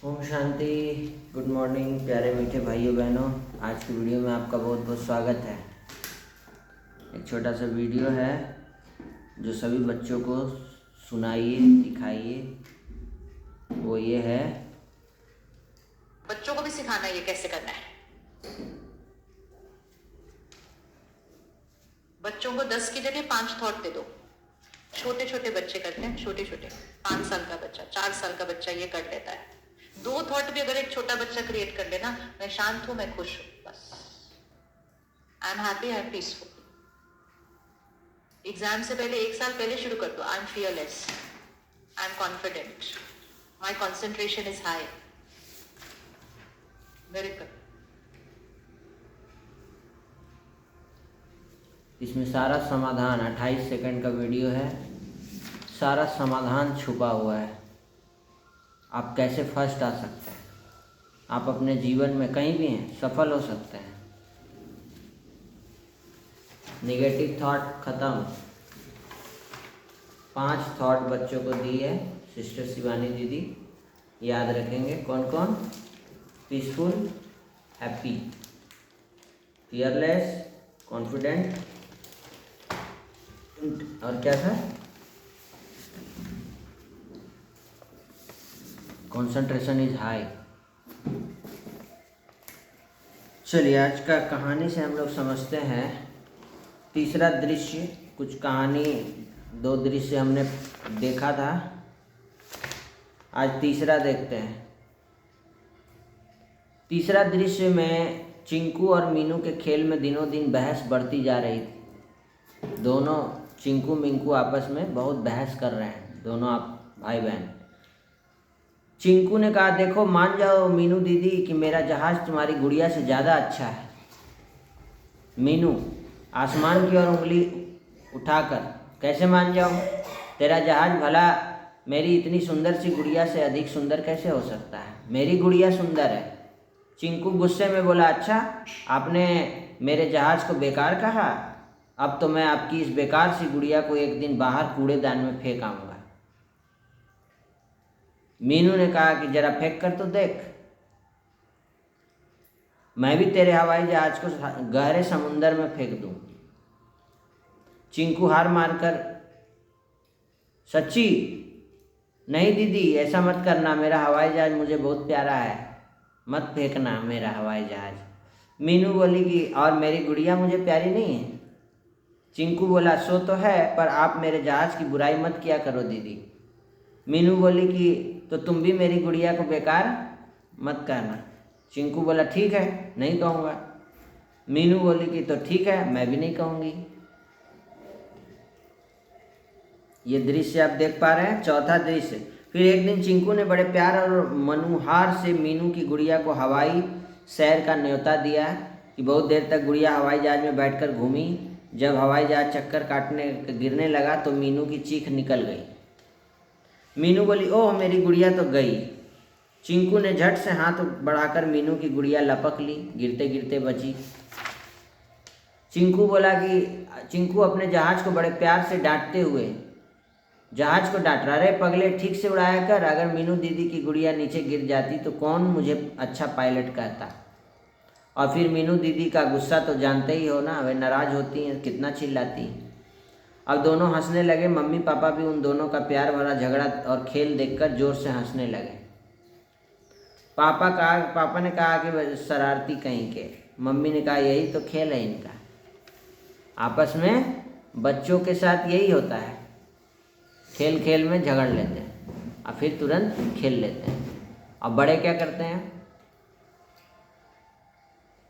Om Shanti. Good morning प्यारे मीठे भाइयों बहनों। आज की वीडियो में आपका बहुत बहुत स्वागत है। एक छोटा सा वीडियो है जो सभी बच्चों को सुनाइए, दिखाइए। वो ये है, बच्चों को भी सिखाना ये कैसे करना है। बच्चों को 10 की जगह 5 थॉट दे दो। छोटे छोटे बच्चे करते हैं, छोटे छोटे 5 साल का बच्चा, 4 साल का बच्चा ये कर लेता है। 2 थॉट भी अगर एक छोटा बच्चा क्रिएट कर लेना, मैं शांत हूं, मैं खुश हूं, बस I am happy, I am peaceful. Exam से पहले 1 साल पहले शुरू कर दो। I am fearless, I am confident, my concentration is high. Miracle. इसमें सारा समाधान 28 सेकंड का वीडियो है। सारा समाधान छुपा हुआ है। आप कैसे फर्स्ट आ सकते हैं, आप अपने जीवन में कहीं भी हैं सफल हो सकते हैं। नेगेटिव थॉट खत्म। 5 थॉट बच्चों को दी है सिस्टर शिवानी दीदी। याद रखेंगे कौन कौन? पीसफुल, हैप्पी, फियरलेस, कॉन्फिडेंट, और क्या था? Concentration is high. चलिए आज का कहानी से हम लोग समझते हैं। तीसरा दृश्य, कुछ कहानी 2 दृश्य हमने देखा था, आज तीसरा देखते हैं। तीसरा दृश्य में चिंकू और मीनू के खेल में दिनों दिन बहस बढ़ती जा रही थी। दोनों चिंकू मिंकू आपस में बहुत बहस कर रहे हैं, दोनों आप भाई बहन। चिंकू ने कहा, देखो मान जाओ मीनू दीदी कि मेरा जहाज़ तुम्हारी गुड़िया से ज़्यादा अच्छा है। मीनू आसमान की ओर उंगली उठाकर, कैसे मान जाऊँ? तेरा जहाज़ भला मेरी इतनी सुंदर सी गुड़िया से अधिक सुंदर कैसे हो सकता है? मेरी गुड़िया सुंदर है। चिंकू गुस्से में बोला, अच्छा आपने मेरे जहाज़ को बेकार कहा, अब तो मैं आपकी इस बेकार सी गुड़िया को एक दिन बाहर कूड़ेदान में फेंक आऊँगा। मीनू ने कहा कि जरा फेंक कर तो देख, मैं भी तेरे हवाई जहाज को गहरे समुंदर में फेंक दूं। चिंकू हार मारकर, सच्ची? नहीं दीदी ऐसा मत करना, मेरा हवाई जहाज मुझे बहुत प्यारा है, मत फेंकना मेरा हवाई जहाज। मीनू बोली कि और मेरी गुड़िया मुझे प्यारी नहीं है? चिंकू बोला, सो तो है, पर आप मेरे जहाज की बुराई मत किया करो दीदी। मीनू बोली कि तो तुम भी मेरी गुड़िया को बेकार मत कहना। चिंकू बोला, ठीक है नहीं कहूँगा। मीनू बोली कि तो ठीक है, मैं भी नहीं कहूँगी। ये दृश्य आप देख पा रहे हैं। चौथा दृश्य, फिर एक दिन चिंकू ने बड़े प्यार और मनुहार से मीनू की गुड़िया को हवाई सैर का न्योता दिया कि बहुत देर तक गुड़िया हवाई जहाज में बैठकर घूमी। जब हवाई जहाज चक्कर काटने गिरने लगा तो मीनू की चीख निकल गई। मीनू बोली, ओह मेरी गुड़िया तो गई। चिंकू ने झट से हाथ बढ़ाकर मीनू की गुड़िया लपक ली, गिरते गिरते बची। चिंकू अपने जहाज को बड़े प्यार से डांटते हुए जहाज को डांट रहा, रे पगले ठीक से उड़ाया कर, अगर मीनू दीदी की गुड़िया नीचे गिर जाती तो कौन मुझे अच्छा पायलट कहता। और फिर मीनू दीदी का गुस्सा तो जानते ही हो ना, वे नाराज़ होती हैं, कितना चिल्लाती हैं। अब दोनों हंसने लगे। मम्मी पापा भी उन दोनों का प्यार भरा झगड़ा और खेल देखकर जोर से हंसने लगे। पापा ने कहा कि शरारती कहीं के। मम्मी ने कहा, यही तो खेल है इनका, आपस में बच्चों के साथ यही होता है, खेल खेल में झगड़ लेते हैं और फिर तुरंत खेल लेते हैं। और बड़े क्या करते हैं?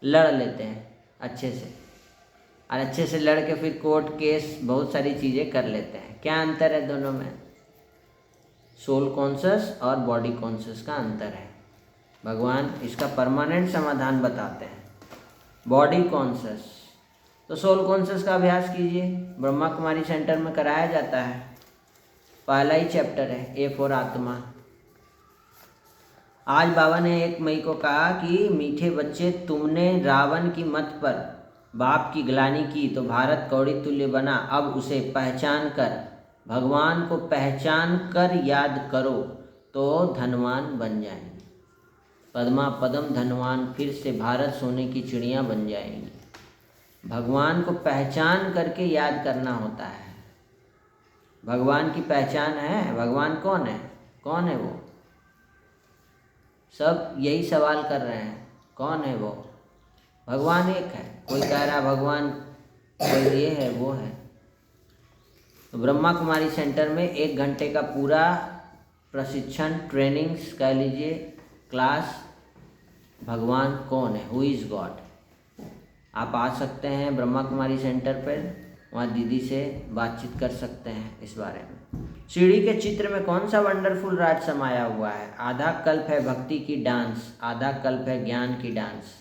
लड़ लेते हैं अच्छे से, और अच्छे से लड़ के फिर कोर्ट केस बहुत सारी चीज़ें कर लेते हैं। क्या अंतर है दोनों में? सोल कॉन्शस और बॉडी कॉन्शस का अंतर है। भगवान इसका परमानेंट समाधान बताते हैं। बॉडी कॉन्शस तो सोल कॉन्शस का अभ्यास कीजिए, ब्रह्मा कुमारी सेंटर में कराया जाता है। पहला ही चैप्टर है, ए फॉर आत्मा। आज बाबा ने 1 मई को कहा कि मीठे बच्चे, तुमने रावण की मत पर बाप की ग्लानि की तो भारत कौड़ी तुल्य बना। अब उसे पहचान कर, भगवान को पहचान कर याद करो तो धनवान बन जाएंगे। पद्मा पद्म धनवान फिर से भारत सोने की चिड़िया बन जाएंगी। भगवान को पहचान करके याद करना होता है। भगवान की पहचान है? भगवान कौन है? कौन है वो? सब यही सवाल कर रहे हैं, कौन है वो? भगवान एक है। कोई कह रहा भगवान कोई ये है वो है। तो ब्रह्मा कुमारी सेंटर में 1 घंटे का पूरा प्रशिक्षण, ट्रेनिंग्स कह लीजिए, क्लास, भगवान कौन है, हु इज़ गॉड। आप आ सकते हैं ब्रह्मा कुमारी सेंटर पर, वहाँ दीदी से बातचीत कर सकते हैं इस बारे में। सीढ़ी के चित्र में कौन सा वंडरफुल राज समाया हुआ है? आधा कल्प है भक्ति की डांस, आधा कल्प है ज्ञान की डांस।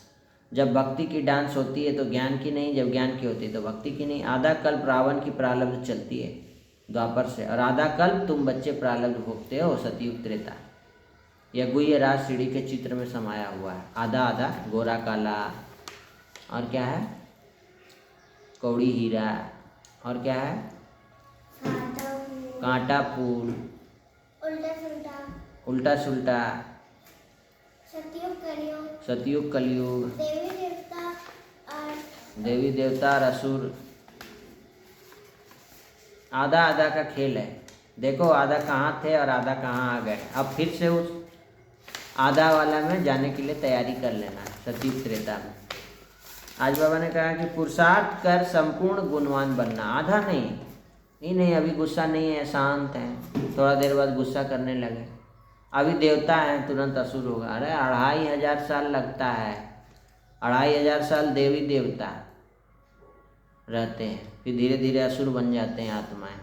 जब भक्ति की डांस होती है तो ज्ञान की नहीं, जब ज्ञान की होती है तो भक्ति की नहीं। आधा कल्प रावण की प्रारब्ध चलती है द्वापर से, और आधा कल्प तुम बच्चे प्रारब्ध भोगते हो सतयुग त्रेता। यह गुह्य राज सीढ़ी के चित्र में समाया हुआ है। आधा आधा, गोरा काला, और क्या है, कौड़ी हीरा, और क्या है, कांटा फूल, उल्टा सुल्टा, सतयुग कलयुग, देवी देवता और असुर। आधा आधा का खेल है। देखो आधा कहाँ थे और आधा कहाँ आ गए। अब फिर से उस आधा वाला में जाने के लिए तैयारी कर लेना है सतयुग त्रेता में। आज बाबा ने कहा कि पुरुषार्थ कर संपूर्ण गुणवान बनना। आधा नहीं, अभी गुस्सा नहीं है, शांत हैं, थोड़ा देर बाद गुस्सा करने लगे। अभी देवता हैं, तुरंत असुर होगा। अरे 2500 साल लगता है, 2500 साल देवी देवता रहते हैं, फिर धीरे धीरे असुर बन जाते हैं आत्माएं।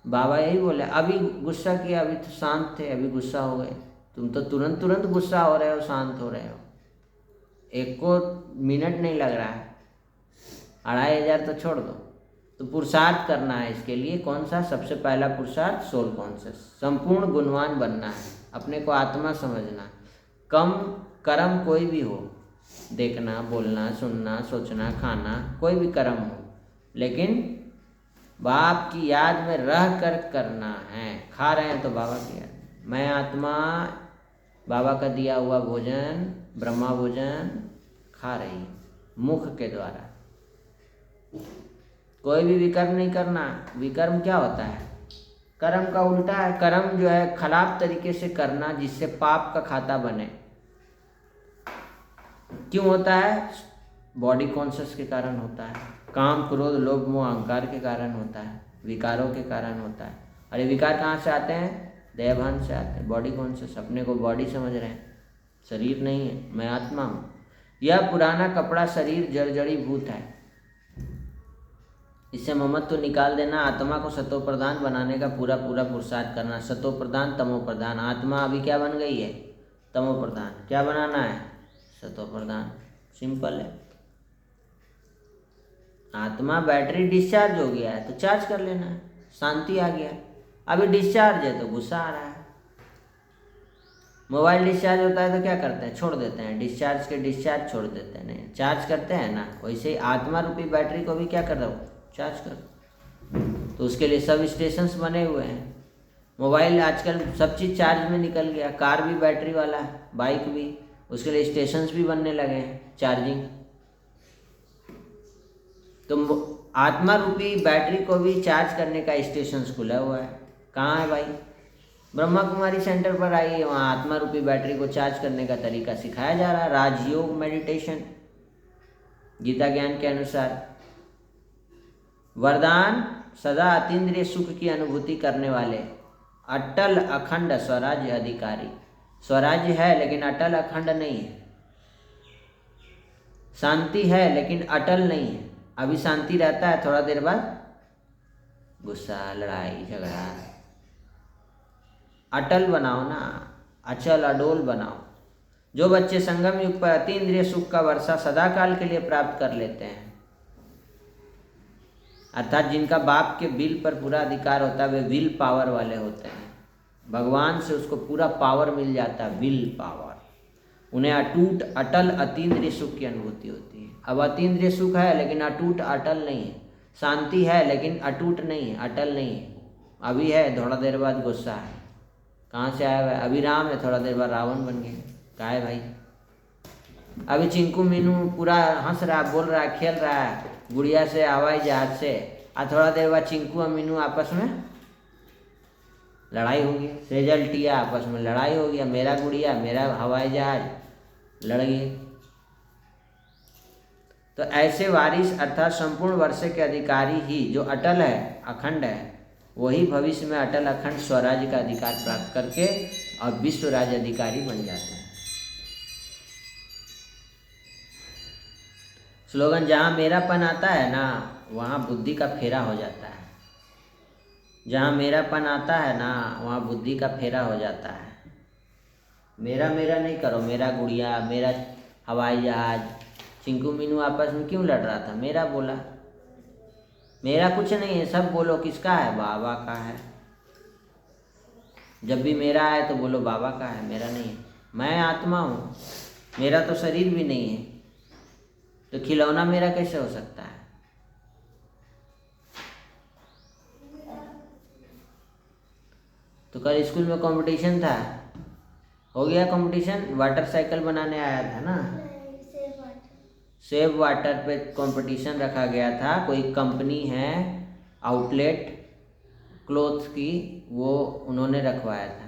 बाबा यही बोले, अभी गुस्सा किया, अभी तो शांत थे, अभी गुस्सा हो गए। तुम तो तुरंत गुस्सा हो रहे हो, शांत हो रहे हो, 1 मिनट नहीं लग रहा है। 2500 तो छोड़ दो। तो पुरुषार्थ करना है इसके लिए। कौन सा? सबसे पहला पुरुषार्थ सोल कॉन्शियस, संपूर्ण गुणवान बनना है, अपने को आत्मा समझना। कम कर्म कोई भी हो, देखना, बोलना, सुनना, सोचना, खाना, कोई भी कर्म हो, लेकिन बाप की याद में रह कर करना है। खा रहे हैं तो बाबा की याद, मैं आत्मा बाबा का दिया हुआ भोजन, ब्रह्मा भोजन खा रही है मुख के द्वारा। कोई भी विकर्म नहीं करना। विकर्म क्या होता है? कर्म का उल्टा है। कर्म जो है खराब तरीके से करना, जिससे पाप का खाता बने। क्यों होता है? बॉडी कॉन्शियस के कारण होता है, काम क्रोध लोभ मोह अहंकार के कारण होता है, विकारों के कारण होता है। और ये विकार कहाँ से आते हैं? देहभान से आते हैं। बॉडी कॉन्शियस, अपने को बॉडी समझ रहे हैं, शरीर नहीं है, मैं आत्मा हूँ। यह पुराना कपड़ा शरीर जर्जरी भूत है, इससे ममत्व निकाल देना। आत्मा को सतो प्रधान बनाने का पूरा पुरुषार्थ करना। सतो प्रधान तमो प्रधान, आत्मा अभी क्या बन गई है? तमो प्रधान। क्या बनाना है? सतो प्रधान। सिंपल है। आत्मा बैटरी डिस्चार्ज हो गया है तो चार्ज कर लेना है, शांति आ गया। अभी डिस्चार्ज है तो गुस्सा आ रहा है। मोबाइल डिस्चार्ज होता है तो क्या करते हैं? छोड़ देते हैं। डिस्चार्ज के डिस्चार्ज छोड़ देते हैं, नहीं चार्ज करते हैं ना। वैसे ही आत्मा रूपी बैटरी को भी क्या कर दो? चार्ज कर। तो उसके लिए सब स्टेशंस बने हुए हैं। मोबाइल आजकल सब चीज़ चार्ज में निकल गया, कार भी बैटरी वाला है, बाइक भी, उसके लिए स्टेशंस भी बनने लगे हैं चार्जिंग। तो आत्मा रूपी बैटरी को भी चार्ज करने का स्टेशंस खुला हुआ है। कहाँ है भाई? ब्रह्मा कुमारी सेंटर पर आइए, वहाँ आत्मा रूपी बैटरी को चार्ज करने का तरीका सिखाया जा रहा है। राजयोग मेडिटेशन, गीता ज्ञान के अनुसार। वरदान, सदा अतीन्द्रिय सुख की अनुभूति करने वाले, अटल अखंड स्वराज्य अधिकारी। स्वराज्य है लेकिन अटल अखंड नहीं है। शांति है लेकिन अटल नहीं है। अभी शांति रहता है, थोड़ा देर बाद गुस्सा, लड़ाई झगड़ा। अटल बनाओ ना, अचल अडोल बनाओ। जो बच्चे संगम युग पर अतीन्द्रिय सुख का वर्षा सदा काल के लिए प्राप्त कर लेते हैं, अर्थात जिनका बाप के विल पर पूरा अधिकार होता है, वे विल पावर वाले होते हैं। भगवान से उसको पूरा पावर मिल जाता है, विल पावर। उन्हें अटूट अटल अतीन्द्रिय सुख की अनुभूति होती है। अब अतीन्द्रिय सुख है लेकिन अटूट अटल नहीं है। शांति है लेकिन अटूट नहीं है, अटल नहीं है। अभी है, थोड़ा देर बाद गुस्सा है। कहाँ से आया हुआ है? अभी राम है, थोड़ा देर बाद रावण बन गया। क्या है भाई? अभी चिंकू मीनू पूरा हंस रहा, बोल रहा है, खेल रहा है गुड़िया से, हवाई जहाज से, और थोड़ा देर बाद चिंकू और मीनू आपस में लड़ाई हो गई। सेजल टिया आपस में लड़ाई हो गया, मेरा गुड़िया मेरा हवाई जहाज लड़ गए। तो ऐसे वारिस अर्थात संपूर्ण वर्षे के अधिकारी ही जो अटल है, अखंड है, वही भविष्य में अटल अखंड स्वराज्य का अधिकार प्राप्त करके और विश्व राज्य अधिकारी बन जाते हैं। स्लोगन, जहाँ मेरापन आता है ना वहाँ बुद्धि का फेरा हो जाता है। जहाँ मेरापन आता है ना वहाँ बुद्धि का फेरा हो जाता है। मेरा मेरा नहीं करो, मेरा गुड़िया मेरा हवाई जहाज। चिंकू मीनू आपस में क्यों लड़ रहा था? मेरा बोला, मेरा कुछ नहीं है, सब बोलो किसका है? बाबा का है। जब भी मेरा है तो बोलो बाबा का है, मेरा नहीं है। मैं आत्मा हूँ, मेरा तो शरीर भी नहीं है, तो खिलौना मेरा कैसे हो सकता है? तो कल स्कूल में कंपटीशन था, हो गया कंपटीशन? वाटर साइकिल बनाने आया था ना, सेव वाटर पे कंपटीशन रखा गया था। कोई कंपनी है आउटलेट क्लोथ की, वो उन्होंने रखवाया था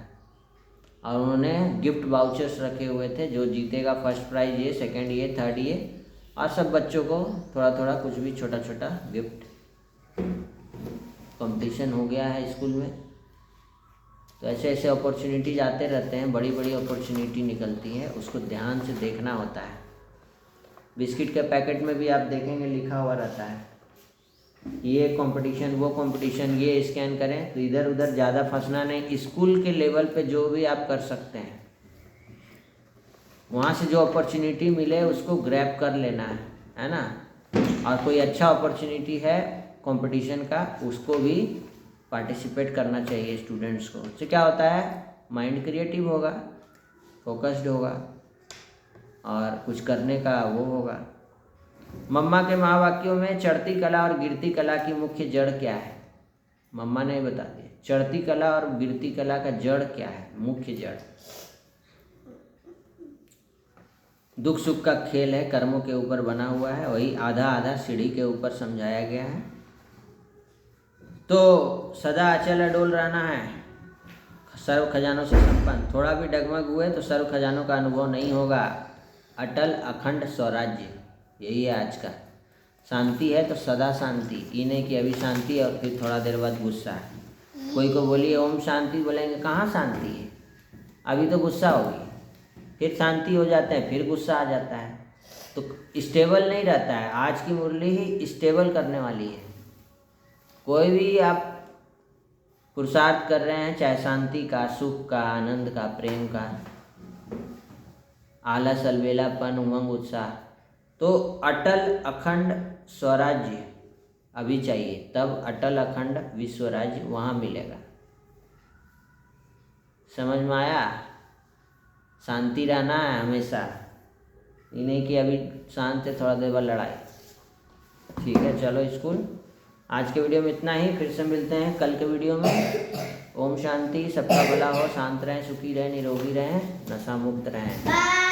और उन्होंने गिफ्ट वाउचर्स रखे हुए थे। जो जीतेगा फर्स्ट प्राइज ये, सेकंड ये, थर्ड ये, और सब बच्चों को थोड़ा थोड़ा कुछ भी छोटा छोटा गिफ्ट। कंपटीशन हो गया है स्कूल में। तो ऐसे ऐसे अपॉर्चुनिटीज आते रहते हैं, बड़ी बड़ी अपॉर्चुनिटी निकलती है, उसको ध्यान से देखना होता है। बिस्किट के पैकेट में भी आप देखेंगे लिखा हुआ रहता है, ये कंपटीशन वो कंपटीशन, ये स्कैन करें। तो इधर उधर ज़्यादा फंसना नहीं। स्कूल के लेवल पे जो भी आप कर सकते हैं, वहाँ से जो अपॉर्चुनिटी मिले उसको ग्रैब कर लेना है ना। और कोई अच्छा अपॉर्चुनिटी है कंपटीशन का, उसको भी पार्टिसिपेट करना चाहिए स्टूडेंट्स को। उससे क्या होता है? माइंड क्रिएटिव होगा, फोकस्ड होगा और कुछ करने का वो होगा। मम्मा के महावाक्यों में चढ़ती कला और गिरती कला की मुख्य जड़ क्या है? मम्मा ने बता दिया। चढ़ती कला और गिरती कला का जड़ क्या है? मुख्य जड़ दुख सुख का खेल है, कर्मों के ऊपर बना हुआ है। वही आधा आधा सीढ़ी के ऊपर समझाया गया है। तो सदा अचल अडोल रहना है, सर्व खजानों से संपन्न। थोड़ा भी डगमग हुए तो सर्व खजानों का अनुभव नहीं होगा। अटल अखंड स्वराज्य, यही है आज का। शांति है तो सदा शांति, ये नहीं कि अभी शांति है और फिर थोड़ा देर बाद गुस्सा है। कोई को बोलिए ओम शांति, बोलेंगे कहाँ शांति है, अभी तो गुस्सा होगी, फिर शांति हो जाता है, फिर गुस्सा आ जाता है। तो स्टेबल नहीं रहता है। आज की मुरली ही स्टेबल करने वाली है। कोई भी आप पुरुषार्थ कर रहे हैं, चाहे शांति का, सुख का, आनंद का, प्रेम का, आलस अलबेलापन, उमंग उत्साह, तो अटल अखंड स्वराज्य अभी चाहिए, तब अटल अखंड विश्व राज्य वहाँ मिलेगा। समझ में आया? शांति रहना है हमेशा, ये नहीं कि अभी शांत है थोड़ा देर बाद लड़ाई। ठीक है, चलो स्कूल। आज के वीडियो में इतना ही, फिर से मिलते हैं कल के वीडियो में। ओम शांति, सबका भला हो, शांत रहें, सुखी रहें, निरोगी रहें, नशा मुक्त रहें।